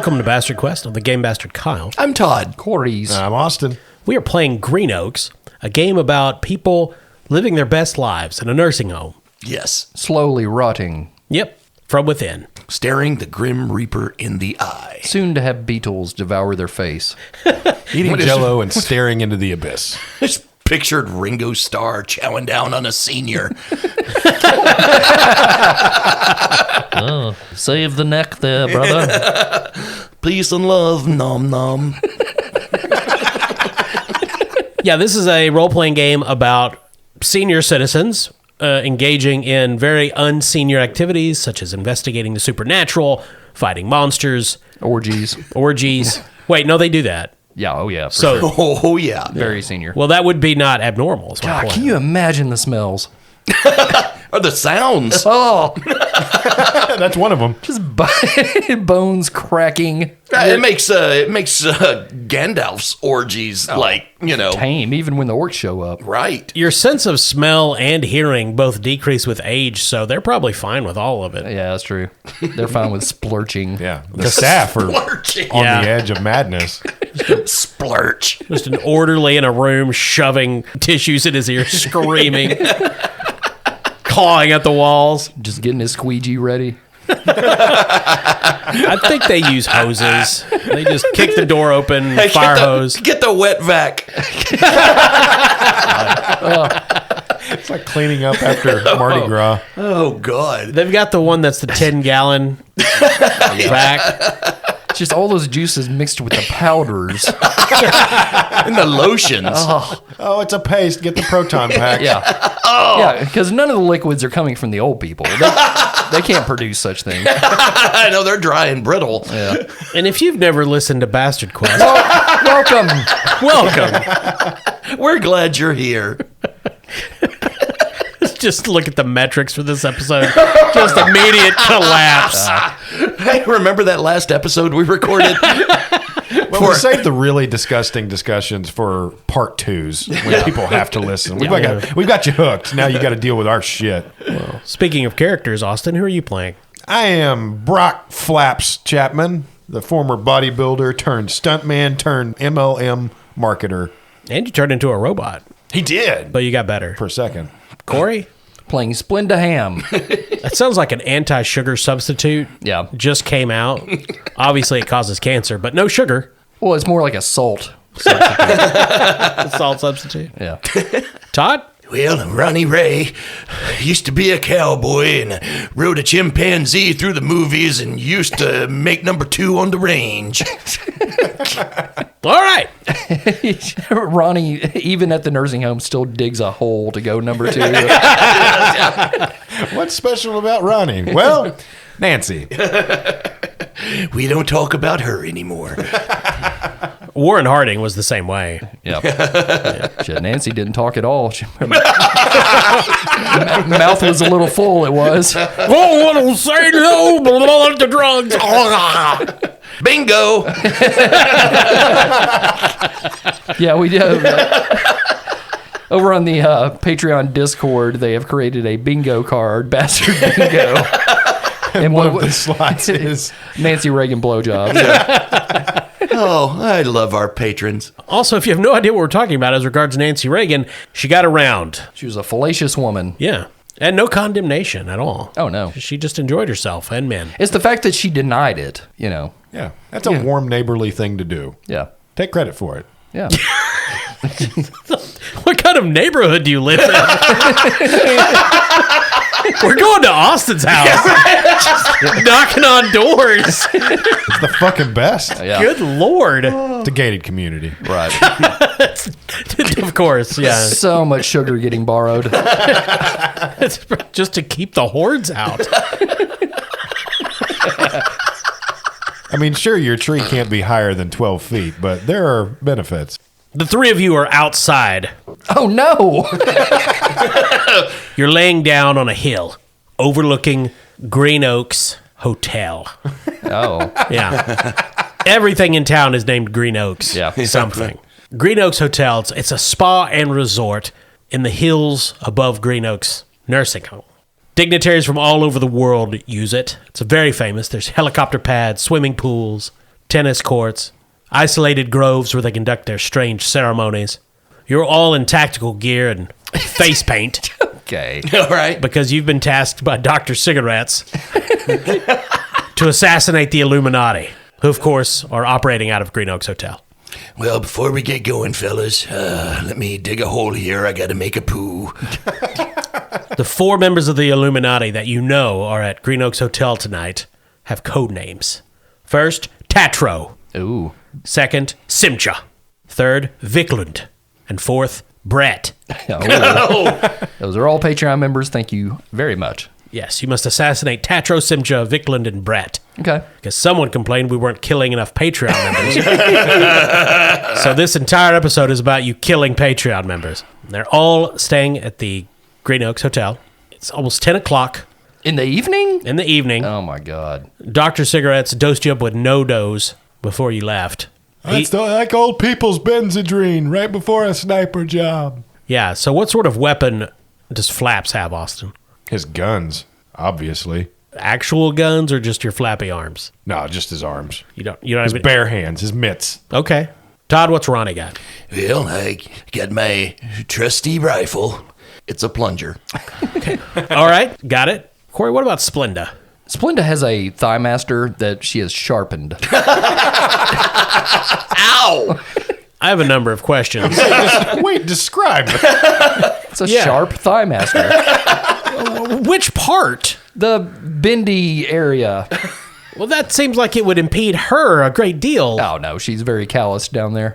Welcome to Bastard Quest. I'm the Game Bastard Kyle. I'm Todd. Corey's. I'm Austin. We are playing Green Oaks, a game about people living their best lives in a nursing home. Yes. Slowly rotting. Yep, from within. Staring the Grim Reaper in the eye. Soon to have beetles devour their face. Eating Jell-O and staring into the abyss. Just pictured Ringo Starr chowing down on a senior. Oh, save the neck there, brother. Peace and love, nom nom. Yeah, this is a role-playing game about senior citizens engaging in very unsenior activities, such as investigating the supernatural, fighting monsters. Orgies. Wait, no, they do that. Yeah, oh yeah. So, sure. Oh, yeah. Very senior. well, that would be not abnormal. Is my God, point. can you imagine the smells? Or the sounds. Oh, That's one of them. just bones cracking. It makes Gandalf's orgies Tame, even when the orcs show up. right. Your sense of smell and hearing both decrease with age, so they're probably fine with all of it. Yeah, that's true. They're fine with splurching. Yeah. The staff are Splurching. on Yeah. the edge of madness. Splurch. Just an orderly in a room shoving tissues in his ear, screaming, clawing at the walls. Just getting his squeegee ready. I think they use hoses. They just kick the door open, fire hose. Get the wet vac. It's like cleaning up after Mardi Gras. Oh, God. They've got the one that's the 10-gallon vac. Just all those juices mixed with the powders. And the lotions. Oh, it's a paste. Get the proton pack. Yeah. Yeah, because none of the liquids are coming from the old people. They can't produce such things. I know, they're dry and brittle. Yeah. And if you've never listened to Bastard Quest, Welcome. welcome. We're glad you're here. Just look at the metrics for this episode. Just immediate collapse. Hey, remember that last episode we recorded? Well, we saved the really disgusting discussions for part twos when people have to listen. We've got you hooked. Now you got to deal with our shit. Speaking of characters, Austin, who are you playing? I am Brock Flaps Chapman, the former bodybuilder turned stuntman turned MLM marketer. And you turned into a robot, He did. but you got better. For a second. Corey? Playing Splenda Ham. That sounds like an anti-sugar substitute. Yeah. Just came out. Obviously, it causes cancer, but no sugar. Well, it's more like a salt. A salt substitute. Yeah. Todd? Well, Ronnie Ray used to be a cowboy and rode a chimpanzee through the movies and used to make number 2 on the range. All right. Ronnie, even at the nursing home, still digs a hole to go number 2. What's special about Ronnie? Well, Nancy. We don't talk about her anymore. Warren Harding was the same way. Yep. Shit, Nancy didn't talk at all. Mouth was a little full, it was. Oh, what will say no to drugs. Bingo! Yeah, we do. Over on the Patreon Discord, they have created a bingo card, Bastard Bingo. And one of the slots is Nancy Reagan blowjob. Oh, I love our patrons. Also, if you have no idea what we're talking about as regards Nancy Reagan, she got around. She was a fallacious woman. Yeah. And no condemnation at all. Oh, no. She just enjoyed herself and men. It's the fact that she denied it, you know. yeah. That's a warm neighborly thing to do. Yeah. Take credit for it. Yeah. What kind of neighborhood do you live in? We're going to Austin's house. Just knocking on doors. It's the fucking best. Yeah. Good Lord. It's a gated community. Right. Of course, yeah. So much sugar getting borrowed. It's just to keep the hordes out. I mean, sure, your tree can't be higher than 12 feet, but there are benefits. The three of you are outside. Oh, no. You're laying down on a hill overlooking Green Oaks Hotel. Oh. Yeah. Everything in town is named Green Oaks. Yeah. Something. Green Oaks Hotel, it's a spa and resort in the hills above Green Oaks Nursing Home. Dignitaries from all over the world use it. It's very famous. There's helicopter pads, swimming pools, tennis courts, isolated groves where they conduct their strange ceremonies. You're all in tactical gear and face paint Okay. All right. because you've been tasked by Dr. Cigarettes to assassinate the Illuminati, who, of course, are operating out of Green Oaks Hotel. Well, before we get going, fellas, let me dig a hole here. I got to make a poo. The 4 members of the Illuminati that you know are at Green Oaks Hotel tonight have code names. First, Tatro. Ooh. Second, Simcha. Third, Viklund. And fourth, Brett. Oh. Those are all Patreon members. Thank you very much. Yes, you must assassinate Tatro, Simcha, Viklund, and Brett. Okay. Because someone complained we weren't killing enough Patreon members. So this entire episode is about you killing Patreon members. They're all staying at the Green Oaks Hotel. It's almost 10 o'clock In the evening? in the evening. Oh, my God. Dr. Cigarettes dosed you up with no dose before you left. That's like old people's Benzedrine right before a sniper job. Yeah, so what sort of weapon does Flaps have, Austin? His guns, obviously. Actual guns or just your flappy arms? No, just his arms. You don't His even... bare hands, his mitts. Okay. Todd, what's Ronnie got? Well, I got my trusty rifle. It's a plunger. All right, got it. Corey, what about Splenda? Splenda has a thigh master that she has sharpened. Ow! I have a number of questions. Wait, describe. It's a sharp thigh master. Which part? The bendy area. Well, that seems like it would impede her a great deal. Oh, no. She's very calloused down there.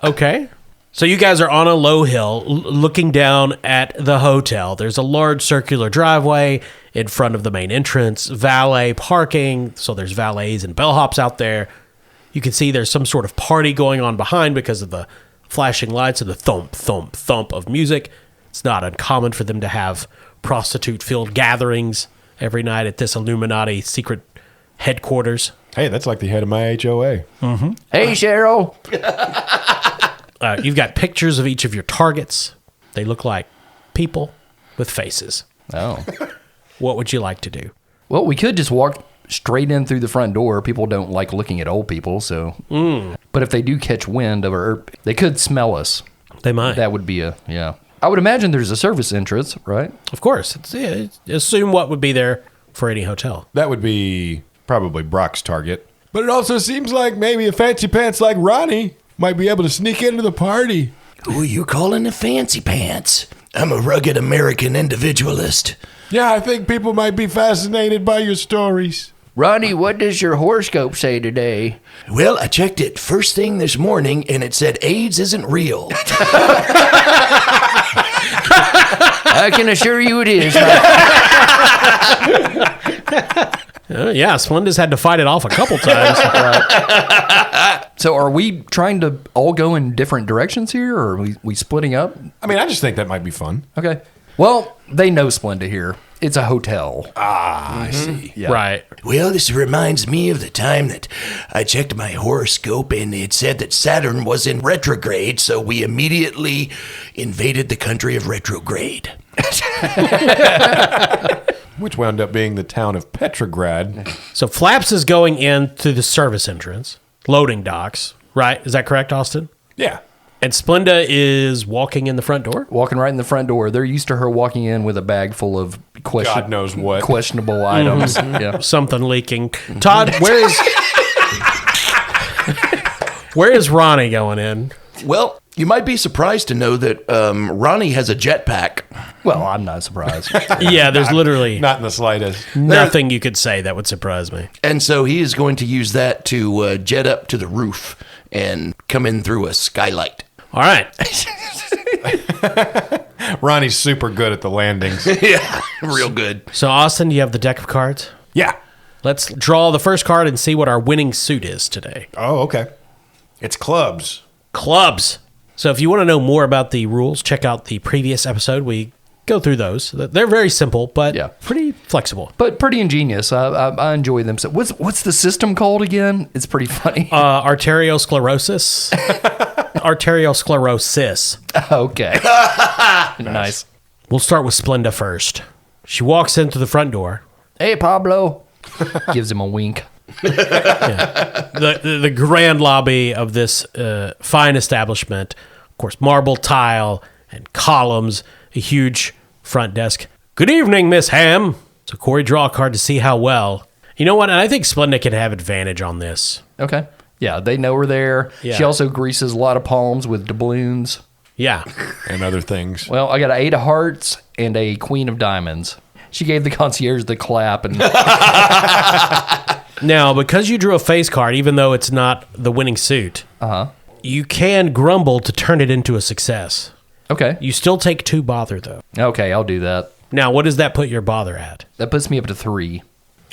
Okay. So you guys are on a low hill looking down at the hotel. There's a large circular driveway in front of the main entrance, valet parking. So there's valets and bellhops out there. You can see there's some sort of party going on behind because of the flashing lights and the thump, thump, thump of music. It's not uncommon for them to have prostitute-filled gatherings every night at this Illuminati secret headquarters. Hey, that's like the head of my HOA. Hey, Cheryl. You've got pictures of each of your targets. They look like people with faces. Oh. What would you like to do? Well, we could just walk straight in through the front door. People don't like looking at old people, so. But if they do catch wind of her, they could smell us. They might. That would be yeah. I would imagine there's a service entrance, right? Of course. Assume what would be there for any hotel. That would be probably Brock's target. But it also seems like maybe a fancy pants like Ronnie might be able to sneak into the party. Who are you calling a fancy pants? I'm a rugged American individualist. Yeah, I think people might be fascinated by your stories. Ronnie, what does your horoscope say today? Well, I checked it first thing this morning, and it said AIDS isn't real. I can assure you it is. Yeah, Splenda's had to fight it off a couple times. So are we trying to all go in different directions here, or are we splitting up? I mean, I just think that might be fun. Okay. Well, they know Splenda here. It's a hotel. I see. Yeah. Right. Well, this reminds me of the time that I checked my horoscope, and it said that Saturn was in retrograde, so we immediately invaded the country of retrograde. Which wound up being the town of Petrograd. So Flaps is going in through the service entrance, loading docks, right? Is that correct, Austin? Yeah. And Splenda is walking in the front door? Walking right in the front door. They're used to her walking in with a bag full of God knows what. questionable items. Yeah. Something leaking. Todd, where is Ronnie going in? Well, you might be surprised to know that Ronnie has a jetpack. Well, I'm not surprised. Yeah, there's literally Not in the slightest. nothing you could say that would surprise me. And so he is going to use that to jet up to the roof and come in through a skylight. All right. Ronnie's super good at the landings. Yeah, real good. So, Austin, do you have the deck of cards? Yeah. Let's draw the first card and see what our winning suit is today. Oh, okay. It's clubs. Clubs. So if you want to know more about the rules, check out the previous episode. We go through those. They're very simple, but Yeah. pretty flexible. But pretty ingenious. I enjoy them. So what's the system called again? It's pretty funny. Arteriosclerosis. Arteriosclerosis. Okay. Nice. We'll start with Splenda first. She walks into the front door. Hey, Pablo. Gives him a wink. The grand lobby of this fine establishment, of course, marble tile and columns, a huge front desk. Good evening, Miss Ham. So Corey, draw a card to see how well. You know what? And I think Splenda can have advantage on this. Okay. Yeah, they know her there. Yeah. She also greases a lot of palms with doubloons. Yeah. And other things. Well, I got an 8 of hearts and a queen of diamonds. She gave the concierge the clap. And Now, because you drew a face card, even though it's not the winning suit, you can grumble to turn it into a success. Okay. You still take 2 bother, though. Okay, I'll do that. Now, what does that put your bother at? That puts me up to 3.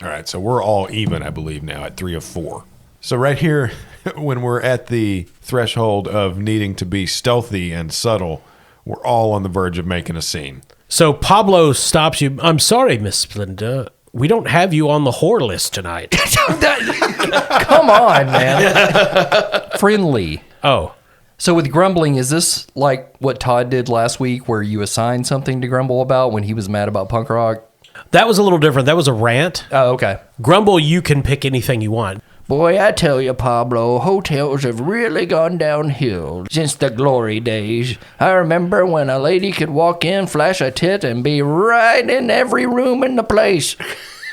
All right, so we're all even, I believe, now at 3 of 4. So right here, when we're at the threshold of needing to be stealthy and subtle, we're all on the verge of making a scene. So Pablo stops you. I'm sorry, Miss Splenda. We don't have you on the whore list tonight. Come on, man. Friendly. Oh, So with grumbling, is this like what Todd did last week where you assigned something to grumble about when he was mad about punk rock? that was a little different. That was a rant. Oh, okay. Grumble, you can pick anything you want. Boy, I tell you, Pablo, hotels have really gone downhill since the glory days. I remember when a lady could walk in, flash a tit, and be right in every room in the place.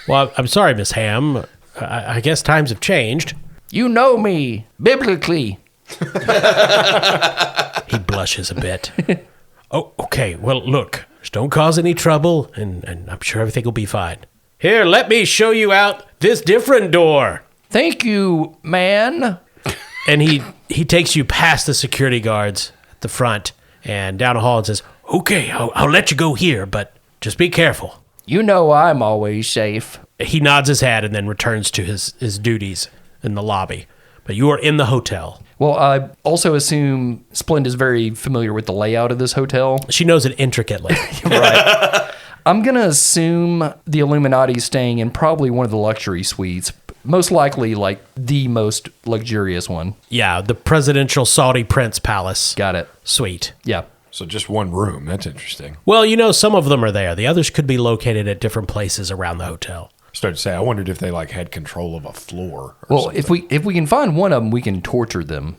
Well, I'm sorry, Miss Ham. I guess times have changed. You know me, biblically. He blushes a bit. Oh, okay. Well, look, just don't cause any trouble, and I'm sure everything will be fine. Here, let me show you out this different door. Thank you, man. And he takes you past the security guards at the front and down a hall and says, okay, I'll let you go here, but just be careful. You know I'm always safe. He nods his head and then returns to his duties in the lobby. But you are in the hotel. Well, I also assume Splenda's very familiar with the layout of this hotel. She knows it intricately. Right. I'm going to assume the Illuminati's staying in probably one of the luxury suites. Most likely, like, the most luxurious one. Yeah, the presidential Saudi prince palace. Got it. Suite. Yeah. So just one room. That's interesting. Well, you know, some of them are there. The others could be located at different places around the hotel. Started to say, I wondered if they like had control of a floor. Or Well, something. if we can find one of them, we can torture them.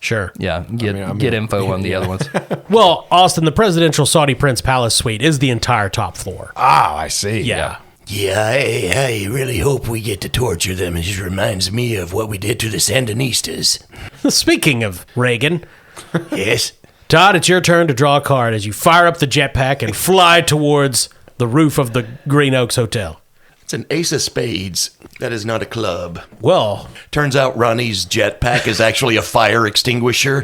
Sure. Yeah, get info on the other ones. Well, Austin, the presidential Saudi prince palace suite is the entire top floor. I see. Yeah. Yeah, I really hope we get to torture them. It just reminds me of what we did to the Sandinistas. Speaking of Reagan, Yes? Todd, it's your turn to draw a card as you fire up the jetpack and fly towards the roof of the Green Oaks Hotel. It's an ace of spades. That is not a club. Well, Turns out Ronnie's jetpack is actually a fire extinguisher.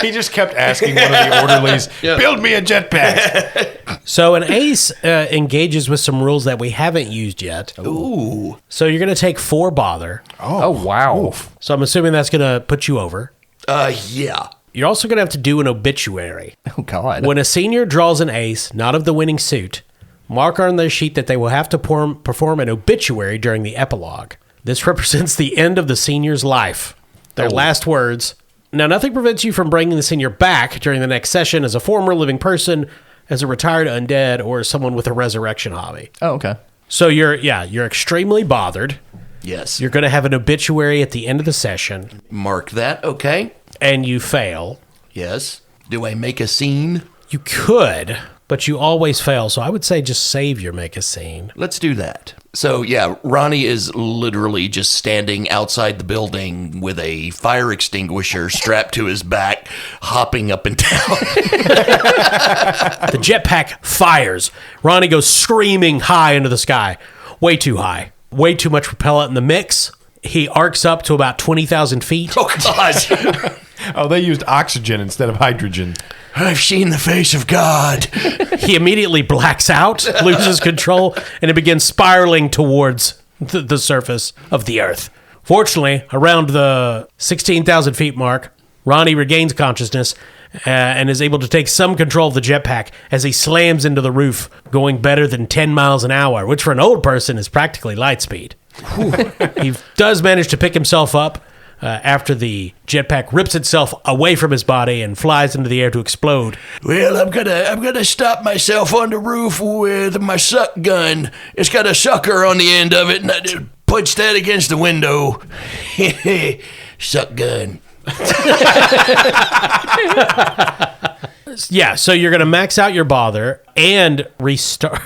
He just kept asking one of the orderlies, build me a jetpack. so an ace engages with some rules that we haven't used yet. Ooh. So you're going to take 4 bother. Oh, wow. So I'm assuming that's going to put you over. Yeah. You're also going to have to do an obituary. Oh, God. When a senior draws an ace, not of the winning suit, mark on their sheet that they will have to perform an obituary during the epilogue. This represents the end of the senior's life. Their last words. Now, nothing prevents you from bringing the senior back during the next session as a former living person, as a retired undead, or as someone with a resurrection hobby. Oh, okay. So you're extremely bothered. Yes. You're going to have an obituary at the end of the session, Mark that, okay? and you fail. Yes. Do I make a scene? You could, but you always fail. So I would say just save your make a scene. Let's do that. So, yeah, Ronnie is literally just standing outside the building with a fire extinguisher strapped to his back, hopping up and down. The jetpack fires. Ronnie goes screaming high into the sky. Way too high. Way too much propellant in the mix. He arcs up to about 20,000 feet. Oh, God. Oh, they used oxygen instead of hydrogen. I've seen the face of God. He immediately blacks out, loses control, and it begins spiraling towards the surface of the earth. Fortunately, around the 16,000 feet mark, Ronnie regains consciousness and is able to take some control of the jetpack as he slams into the roof, going better than 10 miles an hour, which for an old person is practically light speed. He does manage to pick himself up, after the jetpack rips itself away from his body and flies into the air to explode. Well, I'm gonna stop myself on the roof with my suck gun. It's got a sucker on the end of it, and I just punch that against the window. Suck gun. Yeah, so you're going to max out your bother and restart.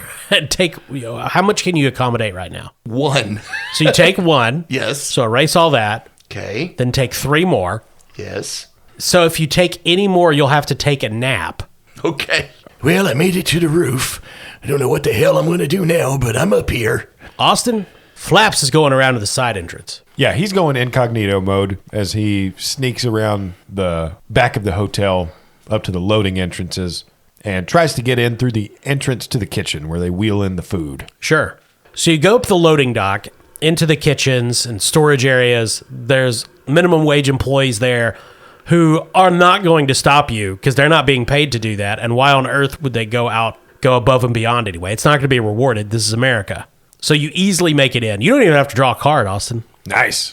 Take, how much can you accommodate right now? 1. So you take 1. Yes. So erase all that. Okay. Then take 3 more. Yes. So if you take any more, you'll have to take a nap. Okay. Well, I made it to the roof. I don't know what the hell I'm going to do now, but I'm up here. Austin, Flaps is going around to the side entrance. Yeah, he's going incognito mode as he sneaks around the back of the hotel up to the loading entrances and tries to get in through the entrance to the kitchen where they wheel in the food. Sure. So you go up the loading dock into the kitchens and storage areas. There's minimum wage employees there who are not going to stop you because they're not being paid to do that. And why on earth would they go above and beyond anyway? It's not going to be rewarded. This is America. So you easily make it in. You don't even have to draw a card, Austin. Nice.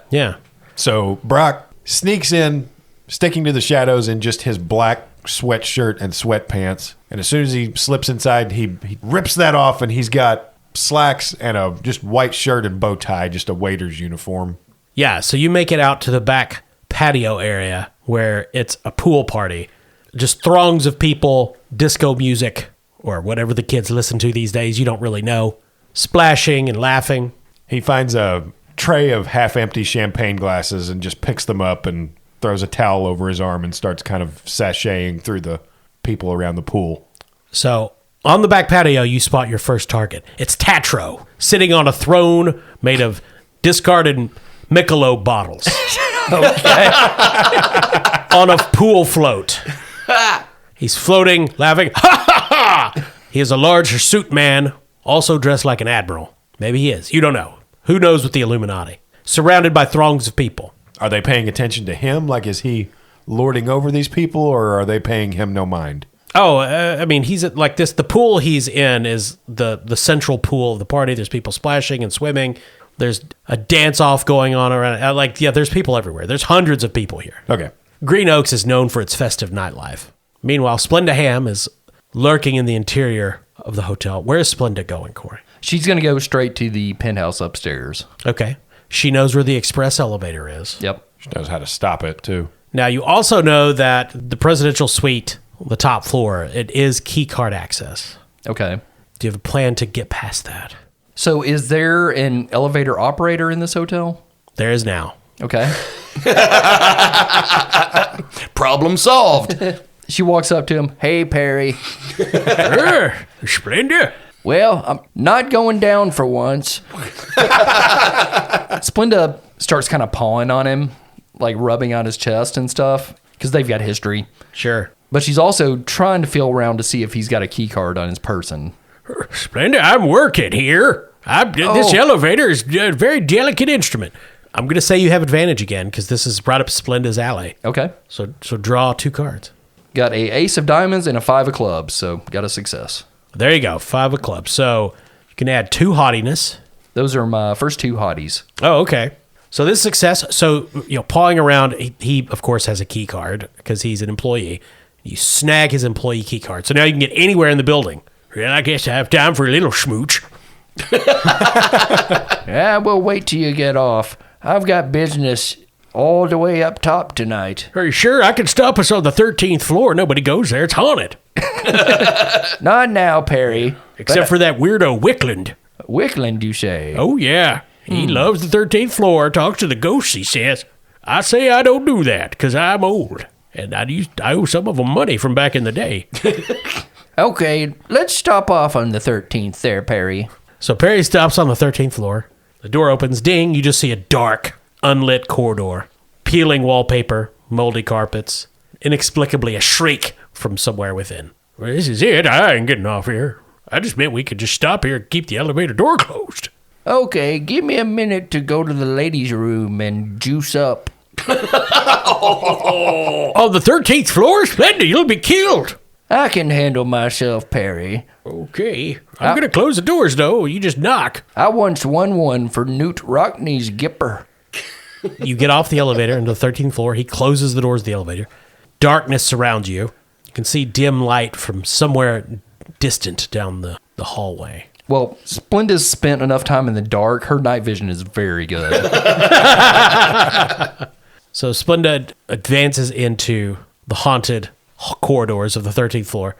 Yeah. So Brock sneaks in, sticking to the shadows in just his black sweatshirt and sweatpants. And as soon as he slips inside, he rips that off, and he's got slacks and a just white shirt and bow tie, just a waiter's uniform. Yeah, so you make it out to the back patio area where it's a pool party. Just throngs of people, disco music, or whatever the kids listen to these days, you don't really know, splashing and laughing. He finds a tray of half-empty champagne glasses and just picks them up and throws a towel over his arm and starts kind of sashaying through the people around the pool. So on the back patio, you spot your first target. It's Tatro, sitting on a throne made of discarded Michelob bottles. On a pool float. He's floating, laughing. Ha ha ha! He is a large hirsute man, also dressed like an admiral. Maybe he is. You don't know. Who knows with the Illuminati? Surrounded by throngs of people. Are they paying attention to him? Like, is he lording over these people, or are they paying him no mind? Oh, I mean, he's like this. The pool he's in is the central pool of the party. There's people splashing and swimming. There's a dance-off going on around. There's people everywhere. There's hundreds of people here. Okay. Green Oaks is known for its festive nightlife. Meanwhile, Splenda Ham is lurking in the interior of the hotel. Where is Splenda going, Corey? She's going to go straight to the penthouse upstairs. Okay. She knows where the express elevator is. Yep. She knows how to stop it, too. Now, you also know that the presidential suite, the top floor, it is key card access. Okay. Do you have a plan to get past that? So is there an elevator operator in this hotel? There is now. Okay. Problem solved. She walks up to him. Hey, Perry. Splenda. Well, I'm not going down for once. Splenda starts kind of pawing on him, like rubbing on his chest and stuff, because they've got history. Sure. But she's also trying to feel around to see if he's got a key card on his person. Splenda, I'm working here. This elevator is a very delicate instrument. I'm going to say you have advantage again because this is right up Splenda's alley. Okay. So draw 2 cards. Got a ace of diamonds and a 5 of clubs, so got a success. There you go, 5 of clubs. So you can add 2 haughtiness. Those are my first 2 hotties. Oh, okay. So this is success. So, pawing around, he of course has a key card because he's an employee. You snag his employee key card. So now you can get anywhere in the building. Well, I guess I have time for a little schmooch. Yeah, we'll wait till you get off. I've got business all the way up top tonight. Are you sure? I can stop us on the 13th floor. Nobody goes there. It's haunted. Not now, Perry. Except for that weirdo Wickland. Wickland, you say? Oh, yeah. He loves the 13th floor, talks to the ghosts, he says. I say I don't do that because I'm old. And I owe some of them money from back in the day. Okay, let's stop off on the 13th there, Perry. So Perry stops on the 13th floor. The door opens. Ding. You just see a dark, unlit corridor. Peeling wallpaper, moldy carpets. Inexplicably, a shriek from somewhere within. Well, this is it. I ain't getting off here. I just meant we could just stop here and keep the elevator door closed. Okay, give me a minute to go to the ladies' room and juice up. On the 13th floor? Splendid. You'll be killed. I can handle myself, Perry. Okay. I'm going to close the doors, though. You just knock. I once won one for Newt Rockney's Gipper. You get off the elevator into the 13th floor. He closes the doors of the elevator. Darkness surrounds you. You can see dim light from somewhere distant down the hallway. Well, Splenda's spent enough time in the dark. Her night vision is very good. So Splenda advances into the haunted corridors of the 13th floor.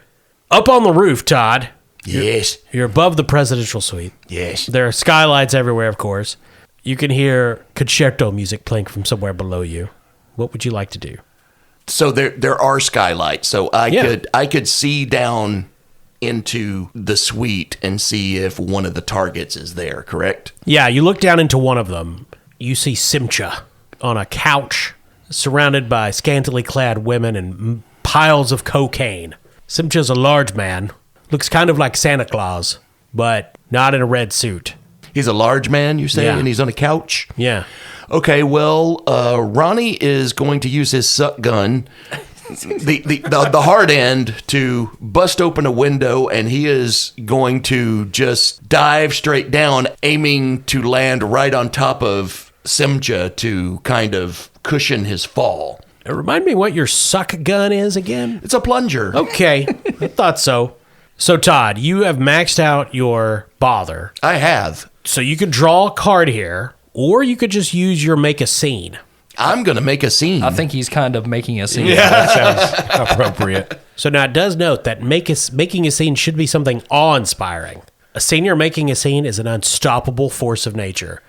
Up on the roof, Todd. Yes. You're above the presidential suite. Yes. There are skylights everywhere, of course. You can hear concerto music playing from somewhere below you. What would you like to do? So there are skylights. So Yeah. I could see down into the suite and see if one of the targets is there, correct? Yeah, you look down into one of them. You see Simcha on a couch surrounded by scantily clad women and piles of cocaine. Simcha's a large man. Looks kind of like Santa Claus, but not in a red suit. He's a large man, you say, Yeah. and he's on a couch? Yeah. Okay, well, Ronnie is going to use his suck gun, the hard end, to bust open a window, and he is going to just dive straight down, aiming to land right on top of Simcha to kind of cushion his fall. Remind me what your suck gun is again? It's a plunger. Okay, I thought so. So, Todd, you have maxed out your bother. I have. So you could draw a card here, or you could just use your make a scene. I'm going to make a scene. I think he's kind of making a scene. That sounds appropriate. So now it does note that making a scene should be something awe-inspiring. A scene you're making a scene is an unstoppable force of nature.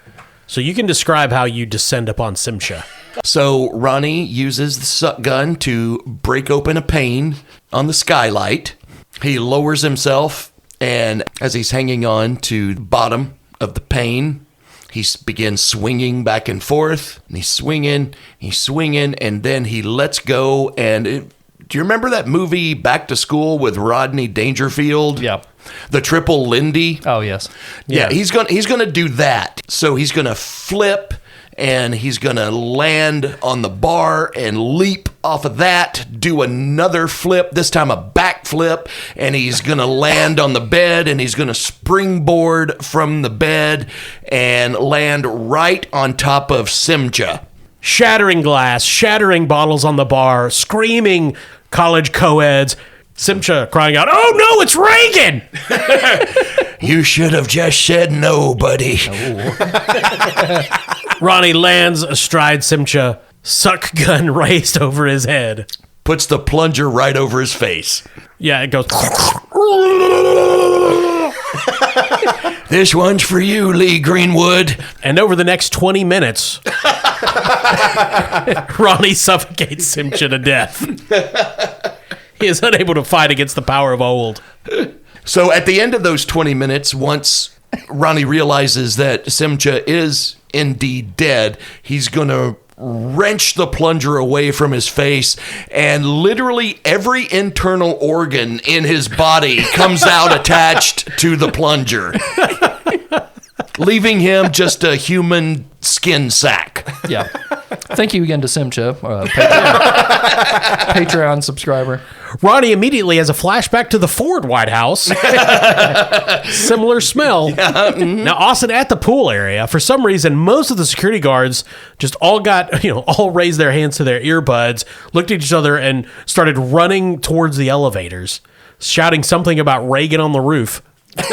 So you can describe how you descend upon Simcha. So Ronnie uses the suck gun to break open a pane on the skylight. He lowers himself, and as he's hanging on to the bottom of the pane, he begins swinging back and forth, and he's swinging, and then he lets go. And do you remember that movie Back to School with Rodney Dangerfield? Yeah. The Triple Lindy? Oh, yes. Yeah, he's gonna do that. So he's gonna flip, and he's gonna land on the bar and leap off of that, do another flip, this time a back flip, and he's gonna land on the bed, and he's gonna springboard from the bed and land right on top of Simcha. Shattering glass, shattering bottles on the bar, screaming college co-eds. Simcha crying out, "Oh no, it's Reagan!" You should have just said no, buddy. Ronnie lands astride Simcha, suck gun raised over his head. Puts the plunger right over his face. Yeah, it goes. This one's for you, Lee Greenwood. And over the next 20 minutes, Ronnie suffocates Simcha to death. He is unable to fight against the power of old. So at the end of those 20 minutes, once Ronnie realizes that Simcha is indeed dead, he's going to wrench the plunger away from his face, and literally every internal organ in his body comes out attached to the plunger, leaving him just a human skin sack. Yeah. Thank you again to Simcha, Patreon subscriber. Ronnie immediately has a flashback to the Ford White House. Similar smell. Now, Austin, at the pool area, for some reason, most of the security guards just all raised their hands to their earbuds, looked at each other, and started running towards the elevators, shouting something about Reagan on the roof. You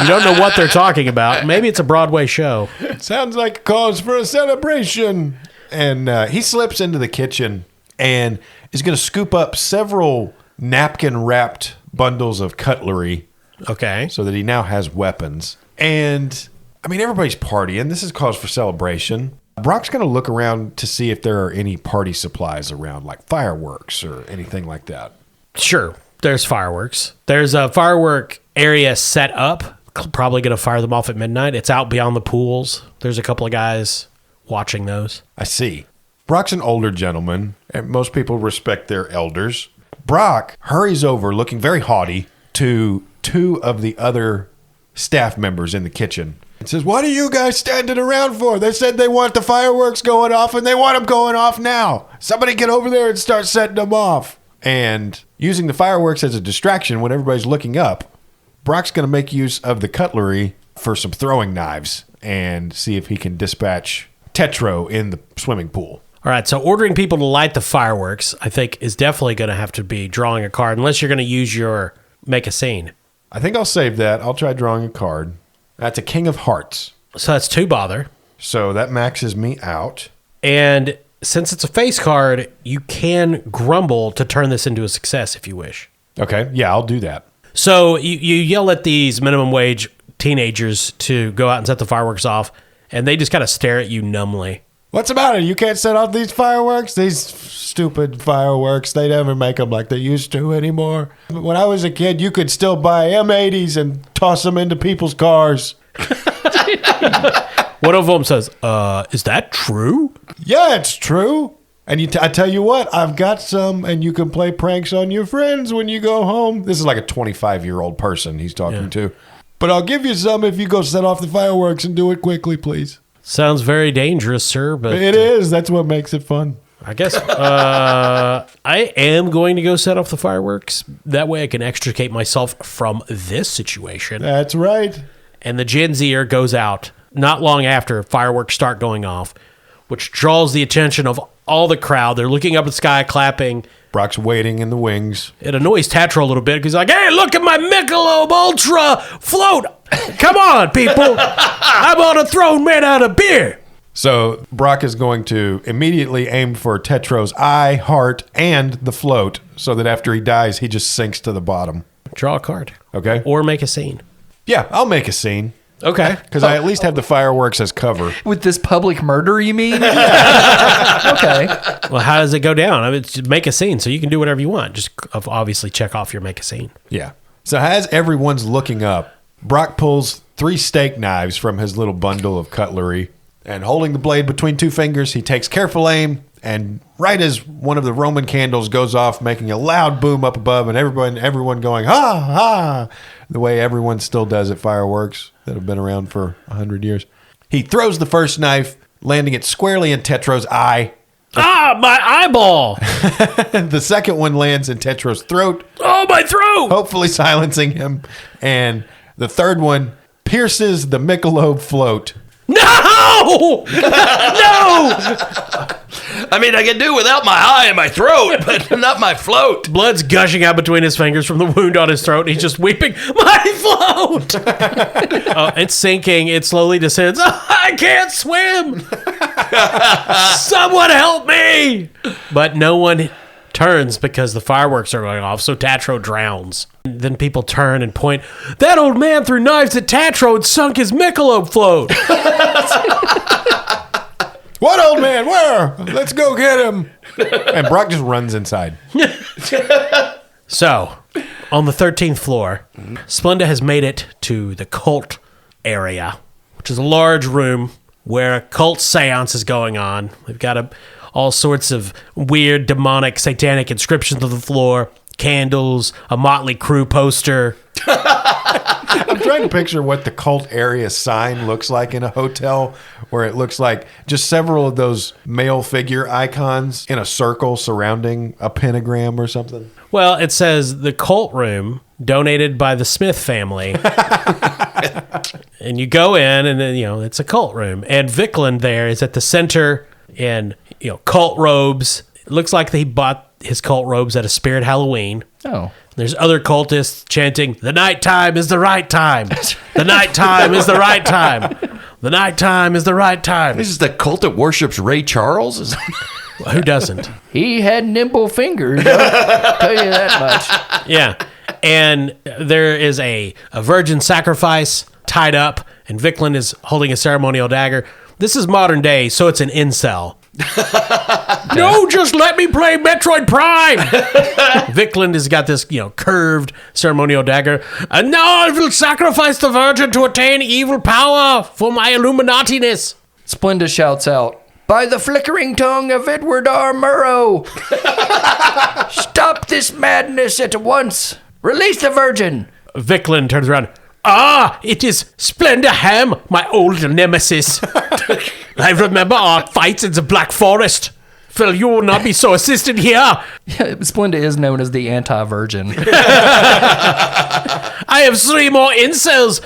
don't know what they're talking about. Maybe it's a Broadway show. Sounds like a cause for a celebration. And he slips into the kitchen and is going to scoop up several napkin-wrapped bundles of cutlery. Okay. So that he now has weapons. And, I mean, everybody's partying. This is cause for celebration. Brock's going to look around to see if there are any party supplies around, like fireworks or anything like that. Sure. There's fireworks. There's a firework area set up. Probably going to fire them off at midnight. It's out beyond the pools. There's a couple of guys watching those. I see. Brock's an older gentleman, and most people respect their elders. Brock hurries over, looking very haughty, to two of the other staff members in the kitchen and says, "What are you guys standing around for? They said they want the fireworks going off, and they want them going off now. Somebody get over there and start setting them off." And using the fireworks as a distraction when everybody's looking up, Brock's going to make use of the cutlery for some throwing knives and see if he can dispatch Tetro in the swimming pool. All right, so ordering people to light the fireworks, I think, is definitely going to have to be drawing a card, unless you're going to use your make a scene. I think I'll save that. I'll try drawing a card. That's a King of Hearts. So that's 2 bother. So that maxes me out. And since it's a face card, you can grumble to turn this into a success if you wish. Okay, yeah, I'll do that. So you yell at these minimum wage teenagers to go out and set the fireworks off, and they just kind of stare at you numbly. What's about it? You can't set off these fireworks? These stupid fireworks. They never make them like they used to anymore. When I was a kid, you could still buy M80s and toss them into people's cars. One of them says, is that true? Yeah, it's true. And I tell you what, I've got some, and you can play pranks on your friends when you go home. This is like a 25-year-old person he's talking to. But I'll give you some if you go set off the fireworks and do it quickly, please. Sounds very dangerous, sir, but... It is. That's what makes it fun. I guess I am going to go set off the fireworks. That way I can extricate myself from this situation. That's right. And the Gen Zer goes out not long after fireworks start going off, which draws the attention of all the crowd. They're looking up at the sky, clapping. Brock's waiting in the wings. It annoys Tatro a little bit because he's like, hey, look at my Michelob Ultra float. Come on, people. I'm on a throne made out of beer. So Brock is going to immediately aim for Tetro's eye, heart, and the float so that after he dies, he just sinks to the bottom. Draw a card. Okay. Or make a scene. Yeah, I'll make a scene. Okay. Because I at least have the fireworks as cover. With this public murder, you mean? Okay. Well, how does it go down? I mean, it's make a scene, so you can do whatever you want. Just obviously check off your make a scene. Yeah. So as everyone's looking up, Brock pulls 3 steak knives from his little bundle of cutlery, and holding the blade between 2 fingers, he takes careful aim, and right as one of the Roman candles goes off, making a loud boom up above, and everyone going, ha, ha, the way everyone still does at fireworks that have been around for 100 years. He throws the first knife, landing it squarely in Tetro's eye. Ah, my eyeball. The second one lands in Tetro's throat. Oh, my throat. Hopefully silencing him. And the third one pierces the Michelob float. No! No! I mean, I can do without my eye and my throat, but not my float. Blood's gushing out between his fingers from the wound on his throat, and he's just weeping, my float! It's sinking. It slowly descends. I can't swim! Someone help me! But no one turns because the fireworks are going off, so Tatro drowns. Then people turn and point, that old man threw knives at Tatro and sunk his Michelob float. What old man? Where? Let's go get him. And Brock just runs inside. So, on the 13th floor, Splenda has made it to the cult area, which is a large room where a cult seance is going on. They've got all sorts of weird, demonic, satanic inscriptions on the floor, candles, a Motley Crue poster. I'm trying to picture what the cult area sign looks like in a hotel, where it looks like just several of those male figure icons in a circle surrounding a pentagram or something. Well, it says the cult room donated by the Smith family. And you go in and then, it's a cult room. And Vickland there is at the center in, cult robes. It looks like he bought his cult robes at a Spirit Halloween. Oh. There's other cultists chanting, the nighttime is the right time. The nighttime is the right time. The nighttime is the right time. This is the cult that worships Ray Charles? Who doesn't? He had nimble fingers, I'll tell you that much. Yeah. And there is a virgin sacrifice tied up, and Vickland is holding a ceremonial dagger. This is modern day, so it's an incel. No, just let me play Metroid Prime. Vickland has got this, curved ceremonial dagger. And now I will sacrifice the virgin to attain evil power for my Illuminati-ness. Splenda shouts out, By the flickering tongue of Edward R. Murrow, stop this madness at once. Release the virgin. Vickland turns around. It is Splenda Ham, my old nemesis. I remember our fights in the Black Forest. Phil, you will not be so assisted here. Splenda is known as the anti-virgin. I have 3 more incels.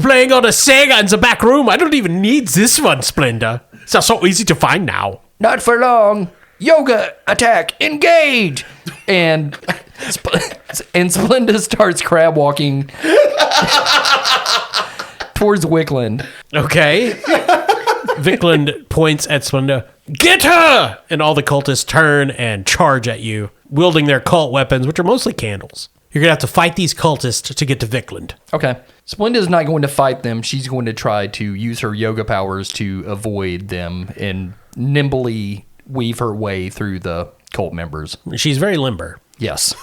playing on a Sega in the back room. I don't even need this one, Splenda. It's so easy to find now. Not for long. Yoga attack, engage! And Splenda starts crab walking towards Wickland. Okay. Vickland points at Splenda. Get her! And all the cultists turn and charge at you, wielding their cult weapons, which are mostly candles. You're going to have to fight these cultists to get to Vickland. Okay. Splenda's not going to fight them. She's going to try to use her yoga powers to avoid them and nimbly weave her way through the cult members. She's very limber. Yes.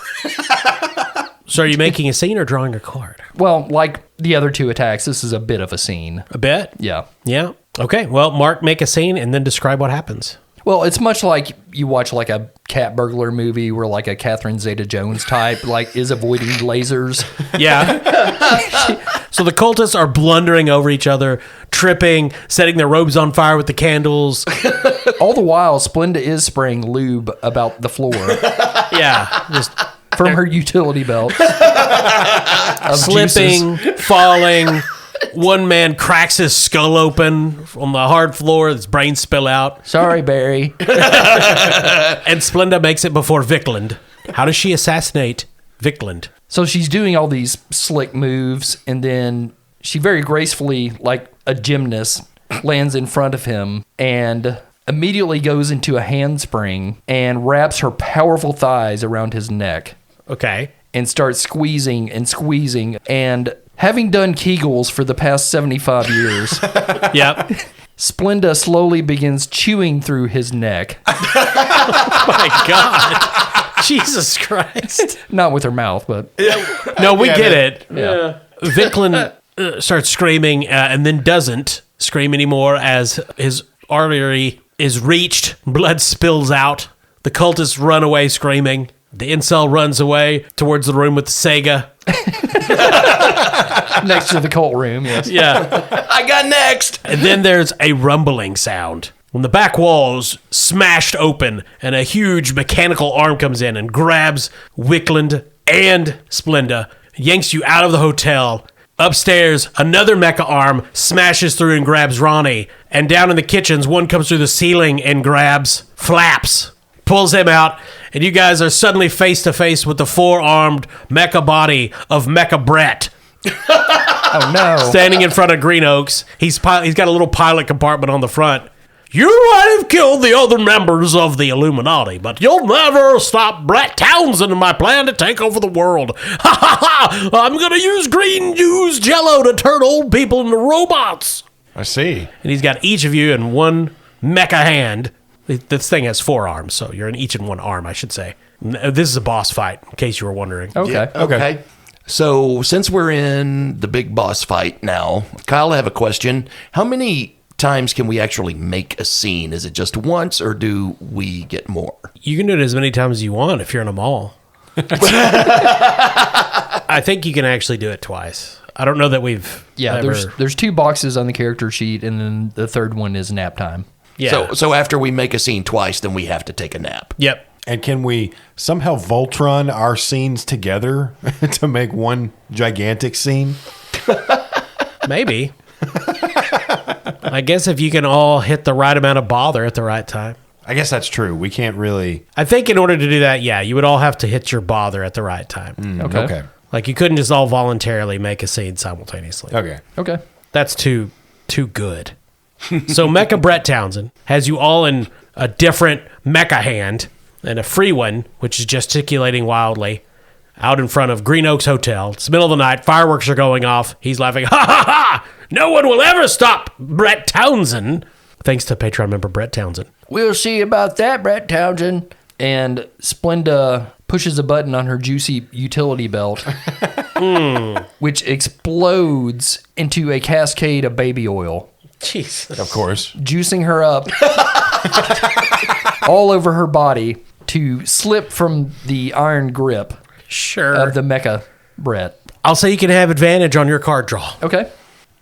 So are you making a scene or drawing a card? Well, like the other two attacks, this is a bit of a scene. A bit? Yeah. Yeah. Okay. Well, Mark, make a scene and then describe what happens. Well, it's much like you watch like a cat burglar movie where like a Catherine Zeta-Jones type like is avoiding lasers. Yeah. So the cultists are blundering over each other, tripping, setting their robes on fire with the candles. All the while, Splenda is spraying lube about the floor Yeah. Just from her utility belt. Of slipping, juices. falling. One man cracks his skull open on the hard floor. His brains spill out. Sorry, Barry. And Splenda makes it before Vickland. How does she assassinate Vickland? So she's doing all these slick moves, and then she very gracefully, like a gymnast, lands in front of him and immediately goes into a handspring and wraps her powerful thighs around his neck Okay. and starts squeezing and squeezing. And having done Kegels for the past 75 years, Yep. Splenda slowly begins chewing through his neck. My God. Jesus Christ. Not with her mouth, but No, we get it. yeah. Vickland starts screaming and then doesn't scream anymore as his artery is reached. Blood spills out. The cultists run away screaming. The incel runs away towards the room with the Sega. Next to the cult room, yes. Yeah. I got next. And then there's a rumbling sound. When the back walls smashed open and a huge mechanical arm comes in and grabs Wickland and Splenda, yanks you out of the hotel. Upstairs, another mecha arm smashes through and grabs Ronnie. And down in the kitchens, one comes through the ceiling and grabs Flaps, pulls him out, and you guys are suddenly face to face with the four-armed mecha body of Mecha Brett. Oh, no. Standing in front of Green Oaks. He's got a little pilot compartment on the front. You might have killed the other members of the Illuminati, but you'll never stop Brett Townsend in my plan to take over the world. Ha ha ha! I'm gonna use green juice jello to turn old people into robots. I see. And he's got each of you in one mecha hand. This thing has 4 arms, so you're in each in one arm, I should say. This is a boss fight, in case you were wondering. Okay. Okay. So since we're in the big boss fight now, Kyle, I have a question. How many times can we actually make a scene? Is it just once, or do we get more? You can do it as many times as you want if you're in a mall. I think you can actually do it twice. I don't know that we've Yeah, ever... there's 2 boxes on the character sheet, and then the third one is nap time. Yeah. So after we make a scene twice, then we have to take a nap. Yep. And can we somehow Voltron our scenes together to make one gigantic scene? Maybe. I guess if you can all hit the right amount of bother at the right time. I guess that's true. We can't really. I think in order to do that, yeah, you would all have to hit your bother at the right time. Okay. Like you couldn't just all voluntarily make a scene simultaneously. Okay. Okay. That's too good. So Mecha Brett Townsend has you all in a different mecha hand and a free one, which is gesticulating wildly, out in front of Green Oaks Hotel. It's the middle of the night. Fireworks are going off. He's laughing. Ha ha ha! No one will ever stop Brett Townsend. Thanks to Patreon member Brett Townsend. We'll see about that, Brett Townsend. And Splenda pushes a button on her juicy utility belt, which explodes into a cascade of baby oil, Jesus. Of course. juicing her up all over her body to slip from the iron grip Sure. of the mecha Brett. I'll say you can have advantage on your card draw. Okay.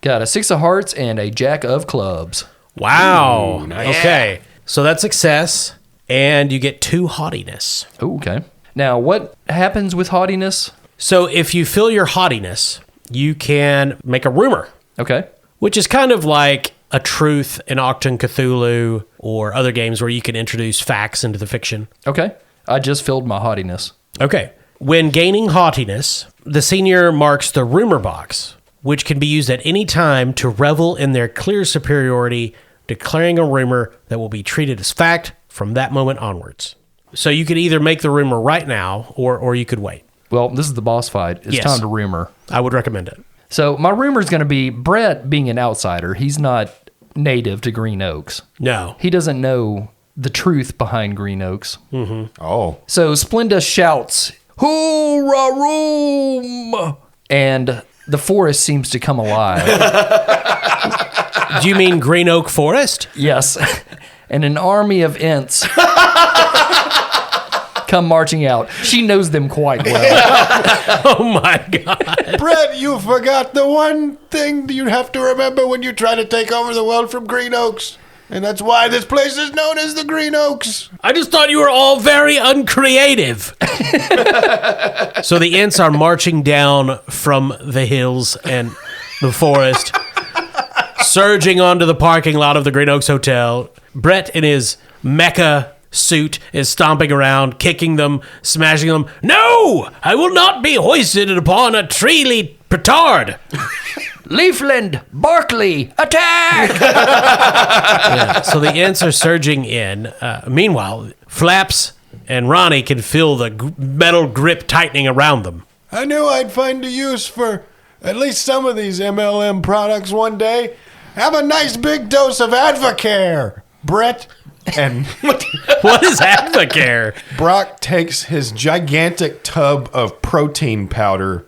Got a 6 of hearts and a jack of clubs. Wow. Okay. So that's success, and you get 2 haughtiness. Ooh, okay. Now, what happens with haughtiness? So if you fill your haughtiness, you can make a rumor. Okay. which is kind of like a truth in Octon Cthulhu or other games where you can introduce facts into the fiction. Okay. I just filled my haughtiness. Okay. When gaining haughtiness, the senior marks the rumor box, which can be used at any time to revel in their clear superiority, declaring a rumor that will be treated as fact from that moment onwards. So you could either make the rumor right now, or you could wait. Well, this is the boss fight. It's Yes. time to rumor. I would recommend it. So my rumor is going to be Brett being an outsider. He's not native to Green Oaks. No. He doesn't know the truth behind Green Oaks. Oh. So Splenda shouts, "Hoorah room!" And the forest seems to come alive. Do you mean Green Oak Forest? Yes. And an army of Ents come marching out. She knows them quite well. Oh my God. Brett, you forgot the one thing you have to remember when you try to take over the world from Green Oaks. And that's why this place is known as the Green Oaks. I just thought you were all very uncreative. So the Ents are marching down from the hills and the forest, surging onto the parking lot of the Green Oaks Hotel. Brett, in his mecha suit, is stomping around, kicking them, smashing them. No! I will not be hoisted upon a treely petard. Leafland, Barkley, attack! So the Ents are surging in. Meanwhile, Flaps and Ronnie can feel the metal grip tightening around them. I knew I'd find a use for at least some of these MLM products one day. Have a nice big dose of Advocare, Brett. And What is Advocare? Brock takes his gigantic tub of protein powder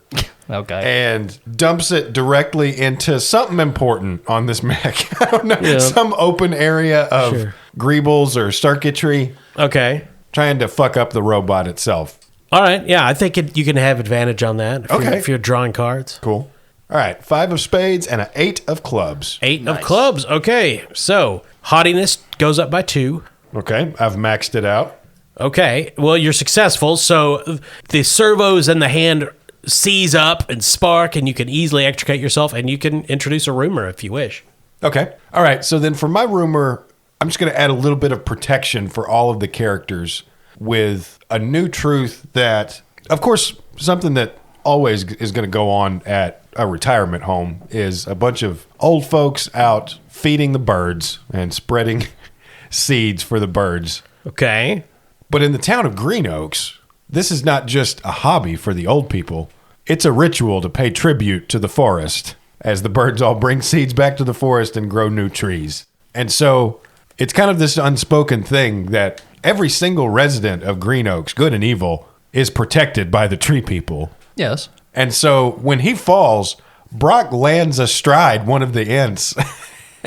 Okay. and dumps it directly into something important on this mech. I don't know. Yeah. Some open area of greebles or circuitry, Okay. trying to fuck up the robot itself. All right. Yeah, I think you can have advantage on that Okay. if you're drawing cards. Cool. All right. 5 of spades and an 8 of clubs. 8 of clubs. Okay. So haughtiness goes up by 2. Okay. I've maxed it out. Okay. Well, you're successful. So the servos and the hand seize up and spark, and you can easily extricate yourself, and you can introduce a rumor if you wish. Okay. All right. So then for my rumor, I'm just going to add a little bit of protection for all of the characters with a new truth that, of course, something that always is going to go on at a retirement home is a bunch of old folks out feeding the birds and spreading seeds for the birds. Okay. But in the town of Green Oaks, this is not just a hobby for the old people. It's a ritual to pay tribute to the forest as the birds all bring seeds back to the forest and grow new trees. And so it's kind of this unspoken thing that every single resident of Green Oaks, good and evil, is protected by the tree people. Yes. And so when he falls, Brock lands astride one of the Ents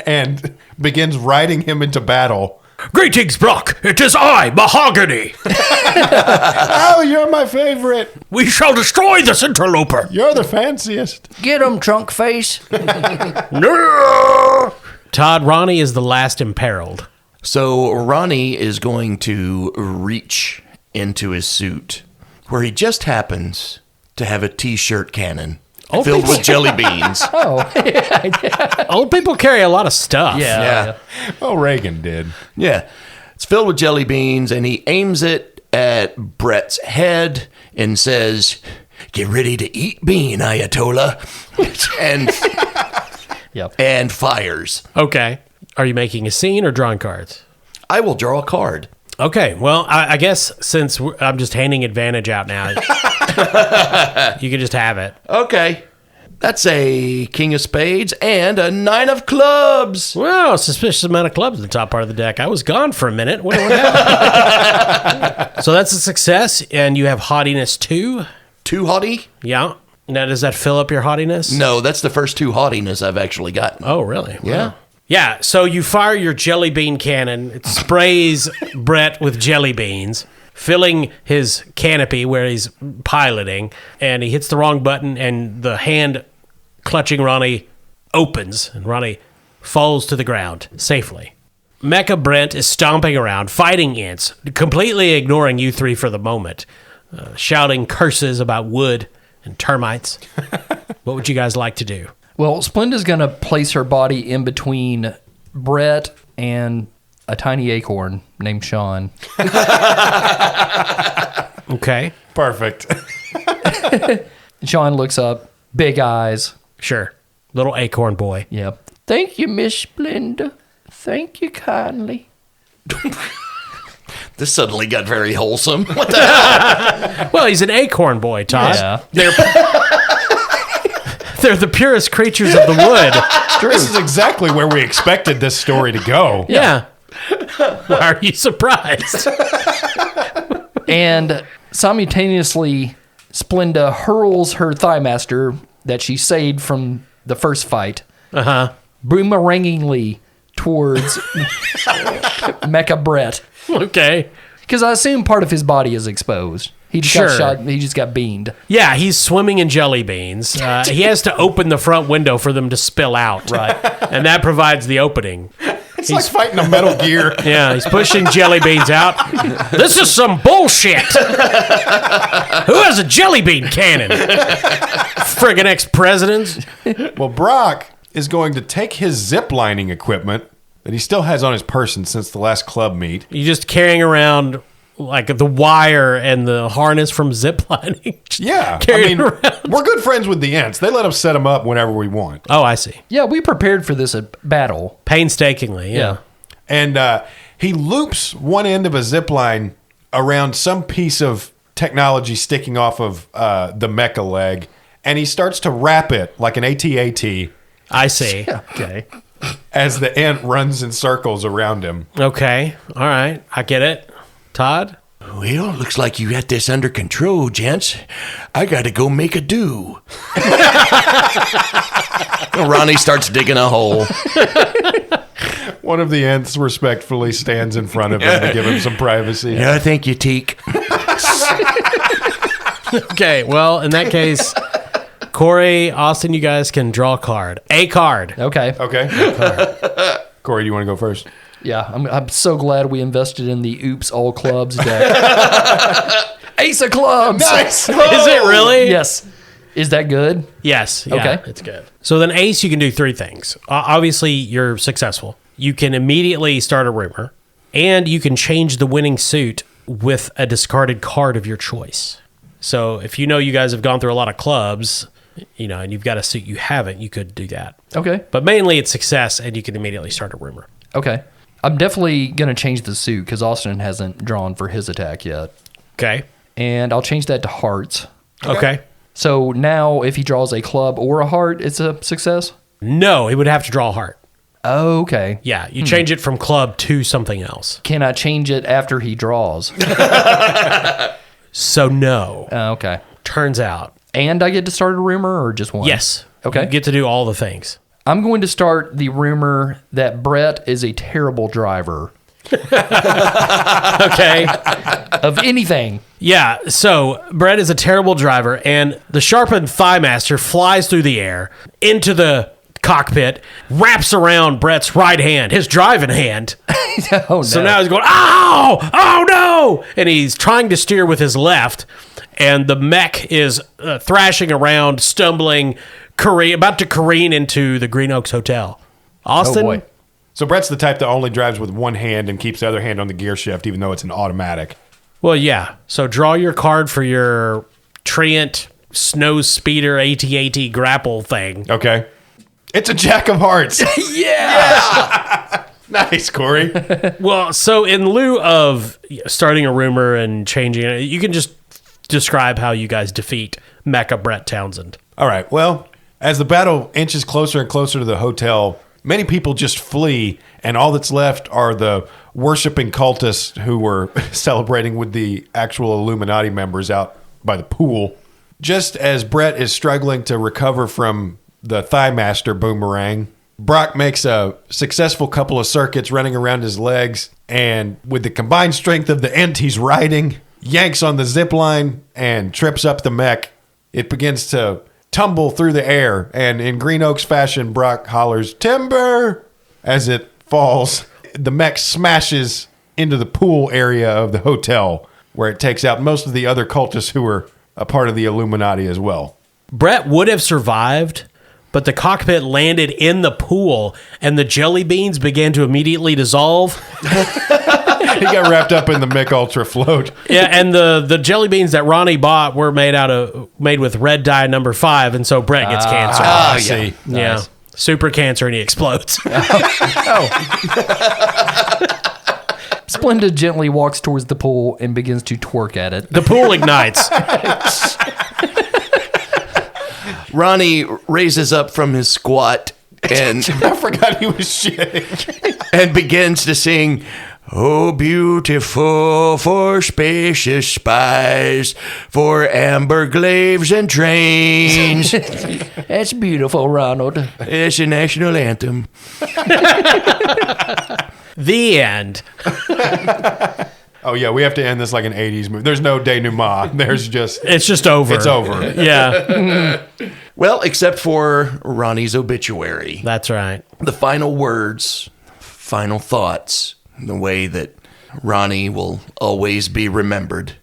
and begins riding him into battle. Greetings, Brock. It is I, Mahogany. Oh, you're my favorite. We shall destroy this interloper. You're the fanciest. Get him, trunk face. No! Todd, Ronnie is the last imperiled. So Ronnie is going to reach into his suit, where he just happens to have a T-shirt cannon filled with jelly beans. Old people carry a lot of stuff. Yeah. Oh, Reagan did. Yeah. It's filled with jelly beans, and he aims it at Brett's head and says, "Get ready to eat bean, Ayatollah." Yep. And fires. Okay. Are you making a scene or drawing cards? I will draw a card. Okay. Well, I guess since I'm just handing advantage out now, you can just have it. Okay. That's a king of spades and a 9 of clubs. Well, suspicious amount of clubs in the top part of the deck. I was gone for a minute. What happened? So that's a success, and you have haughtiness 2. 2 haughty? Yeah. Now, does that fill up your haughtiness? No, that's the first 2 haughtiness I've actually gotten. Oh, really? Yeah. Wow. Yeah, so you fire your jelly bean cannon. It sprays Brett with jelly beans, filling his canopy where he's piloting, and he hits the wrong button, and the hand clutching Ronnie opens, and Ronnie falls to the ground safely. Mecha Brent is stomping around, fighting Ents, completely ignoring you three for the moment, shouting curses about wood and termites. What would you guys like to do? Well, Splenda's going to place her body in between Brett and a tiny acorn named Sean. Okay. Perfect. Sean looks up, big eyes. Sure. Little acorn boy. Yep. Thank you, Miss Splenda. Thank you kindly. This suddenly got very wholesome. What the hell? Well, he's an acorn boy, Todd. Yeah. They're the purest creatures of the wood. This is exactly where we expected this story to go. Yeah. Why are you surprised? And simultaneously, Splenda hurls her thigh master that she saved from the first fight boomerangingly towards Mecha Brett. Okay. Because I assume part of his body is exposed. He just got Sure. shot. He just got beamed. Yeah, he's swimming in jelly beans. He has to open the front window for them to spill out. Right. And that provides the opening. It's like fighting a Metal Gear. Yeah, he's pushing jelly beans out. This is some bullshit. Who has a jelly bean cannon? Friggin' ex-presidents. Well, Brock is going to take his zip lining equipment that he still has on his person since the last club meet. You're just carrying around like the wire and the harness from ziplining. Yeah. Carrying around. We're good friends with the Ents. They let us set them up whenever we want. Oh, I see. Yeah, we prepared for this battle. Painstakingly, yeah. And he loops one end of a zip line around some piece of technology sticking off of the mecha leg, and he starts to wrap it like an AT-AT I see. Okay. as the Ent runs in circles around him. Okay. All right. I get it. Todd? Well, looks like you got this under control, gents. I gotta go make a do. Ronnie starts digging a hole. One of the Ents respectfully stands in front of him to give him some privacy. Yeah, thank you, Teak. Okay. Well, in that case, Corey, Austin, you guys can draw a card. A card. Okay. Okay. Corey, do you want to go first? Yeah, I'm so glad we invested in the Oops All Clubs deck. Ace of Clubs. Nice. Is it really? Yes. Is that good? Yes. Yeah, Okay. It's good. So then Ace, you can do three things. Obviously, you're successful. You can immediately start a rumor, and you can change the winning suit with a discarded card of your choice. So if you know you guys have gone through a lot of clubs, and you've got a suit you haven't, you could do that. Okay. But mainly it's success, and you can immediately start a rumor. Okay. I'm definitely going to change the suit because Austin hasn't drawn for his attack yet. Okay. And I'll change that to hearts. Okay. So now if he draws a club or a heart, it's a success? No, he would have to draw a heart. Oh, okay. Yeah, you change it from club to something else. Can I change it after he draws? So no. Okay. Turns out. And I get to start a rumor or just one? Yes. Okay. You get to do all the things. I'm going to start the rumor that Brett is a terrible driver Okay. of anything. Yeah, so Brett is a terrible driver, and the sharpened thigh master flies through the air into the cockpit, wraps around Brett's right hand, his driving hand. Oh, no. So now he's going, ow! Oh, no! And he's trying to steer with his left, and the mech is thrashing around, stumbling, about to careen into the Green Oaks Hotel. Austin? Oh, boy. So Brett's the type that only drives with one hand and keeps the other hand on the gear shift, even though it's an automatic. Well, yeah. So draw your card for your Treant Snow Speeder AT-AT grapple thing. Okay. It's a Jack of Hearts. Yeah. Nice, Corey. Well, so in lieu of starting a rumor and changing it, you can just describe how you guys defeat Mecha Brett Townsend. All right. Well, as the battle inches closer and closer to the hotel, many people just flee, and all that's left are the worshiping cultists who were celebrating with the actual Illuminati members out by the pool. Just as Brett is struggling to recover from the Thigh Master boomerang, Brock makes a successful couple of circuits running around his legs, and with the combined strength of the Ent he's riding, yanks on the zip line and trips up the mech. It begins to tumble through the air, and in Green Oaks fashion, Brock hollers, "Timber!" as it falls. The mech smashes into the pool area of the hotel, where it takes out most of the other cultists who were a part of the Illuminati as well. Brett would have survived, but the cockpit landed in the pool, and the jelly beans began to immediately dissolve. He got wrapped up in the Mick Ultra float. Yeah, and the jelly beans that Ronnie bought were made with red dye number 5, and so Brett gets cancer. Oh, see. Yeah. Nice. Super cancer, and he explodes. Splenda gently walks towards the pool and begins to twerk at it. The pool ignites. Ronnie raises up from his squat and I forgot he was shitting. and begins to sing, "Oh, beautiful for spacious spies, for amber glaives and trains." That's beautiful, Ronald. It's a national anthem. The end. Oh, yeah, we have to end this like an 80s movie. There's no denouement. There's just... It's just over. It's over. Yeah, Well, except for Ronnie's obituary. that's right. The final words, final thoughts, the way that Ronnie will always be remembered.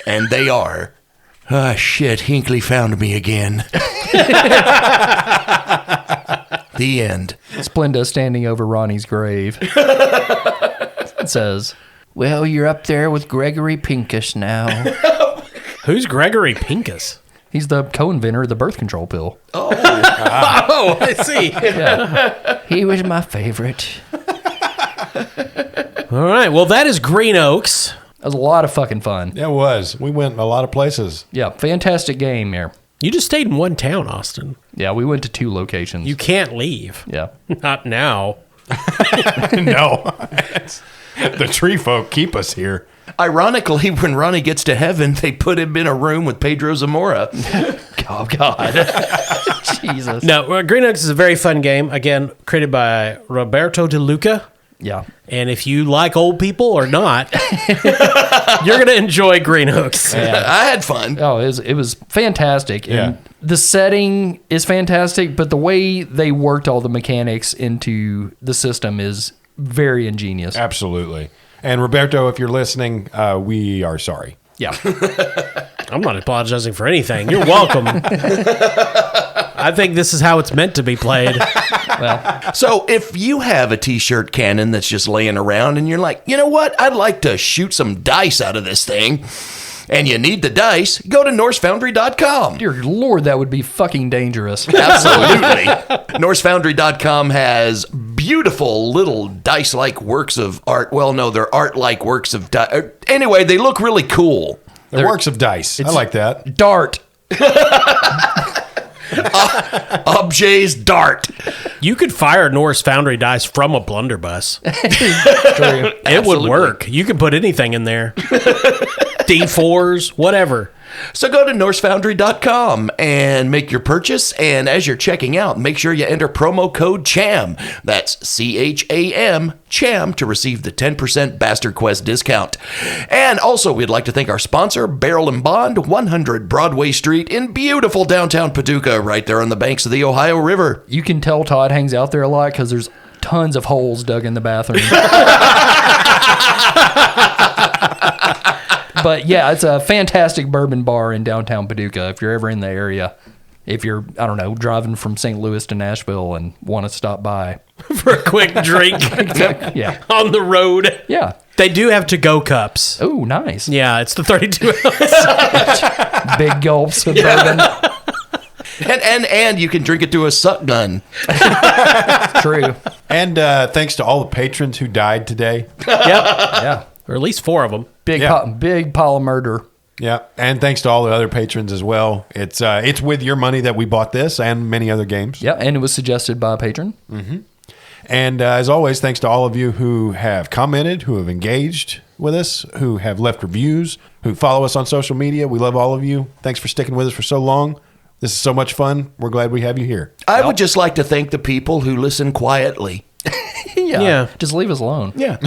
And they are, "Ah, shit, Hinckley found me again." The end. Splenda standing over Ronnie's grave says, Well, you're up there with Gregory Pincus now. Who's Gregory Pincus? he's the co-inventor of the birth control pill. Oh, I see. He was my favorite. All right. Well, that is Green Oaks. That was a lot of fucking fun. Yeah, it was. We went a lot of places. Yeah, fantastic game here. You just stayed in one town, Austin. Yeah, we went to 2 locations. You can't leave. Yeah. Not now. No. The tree folk keep us here. Ironically, when Ronnie gets to heaven, they put him in a room with Pedro Zamora. Oh, God. Jesus. No, Green Oaks is a very fun game. Again, created by Roberto De Luca. Yeah. And if you like old people or not, you're going to enjoy Green Oaks. I had fun. Oh, it was fantastic. Yeah. And the setting is fantastic, but the way they worked all the mechanics into the system is very ingenious. Absolutely. And Roberto, if you're listening, we are sorry. Yeah. I'm not apologizing for anything. You're welcome. I think this is how it's meant to be played. So if you have a t-shirt cannon that's just laying around and you're like, you know what? I'd like to shoot some dice out of this thing. And you need the dice, go to NorseFoundry.com. Dear Lord, that would be fucking dangerous. Absolutely. NorseFoundry.com has beautiful little dice-like works of art. Well, no, they're art-like works of dice. Anyway, they look really cool. They're works of dice. I like that. Dart. Objets dart. You could fire Norse Foundry dice from a blunderbuss. True. It would work. You can put anything in there. D4s, whatever. So go to NorseFoundry.com and make your purchase. And as you're checking out, make sure you enter promo code CHAM. That's CHAM, CHAM, to receive the 10% Bastard Quest discount. And also, we'd like to thank our sponsor, Barrel and Bond, 100 Broadway Street in beautiful downtown Paducah, right there on the banks of the Ohio River. You can tell Todd hangs out there a lot because there's tons of holes dug in the bathroom. But yeah, it's a fantastic bourbon bar in downtown Paducah if you're ever in the area. If you're, I don't know, driving from St. Louis to Nashville and want to stop by. For a quick drink Yeah. on the road. Yeah. They do have to-go cups. Oh, nice. Yeah, it's the 32 ounce. Big gulps of bourbon. And you can drink it through a suck gun. True. And thanks to all the patrons who died today. Yep. Yeah. Or at least 4 of them. Big, Yeah. big pile of murder. Yeah, and thanks to all the other patrons as well. It's with your money that we bought this and many other games. Yeah, and it was suggested by a patron. And as always, thanks to all of you who have commented, who have engaged with us, who have left reviews, who follow us on social media. We love all of you. Thanks for sticking with us for so long. This is so much fun. We're glad we have you here. I would just like to thank the people who listen quietly. Yeah. Just leave us alone. Yeah.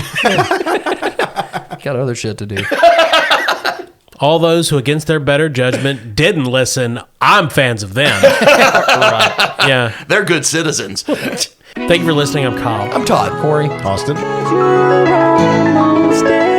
Got other shit to do. All those who, against their better judgment, didn't listen, I'm fans of them. Right. Yeah. They're good citizens. Thank you for listening. I'm Kyle. I'm Todd. Corey. Austin? You're almost there.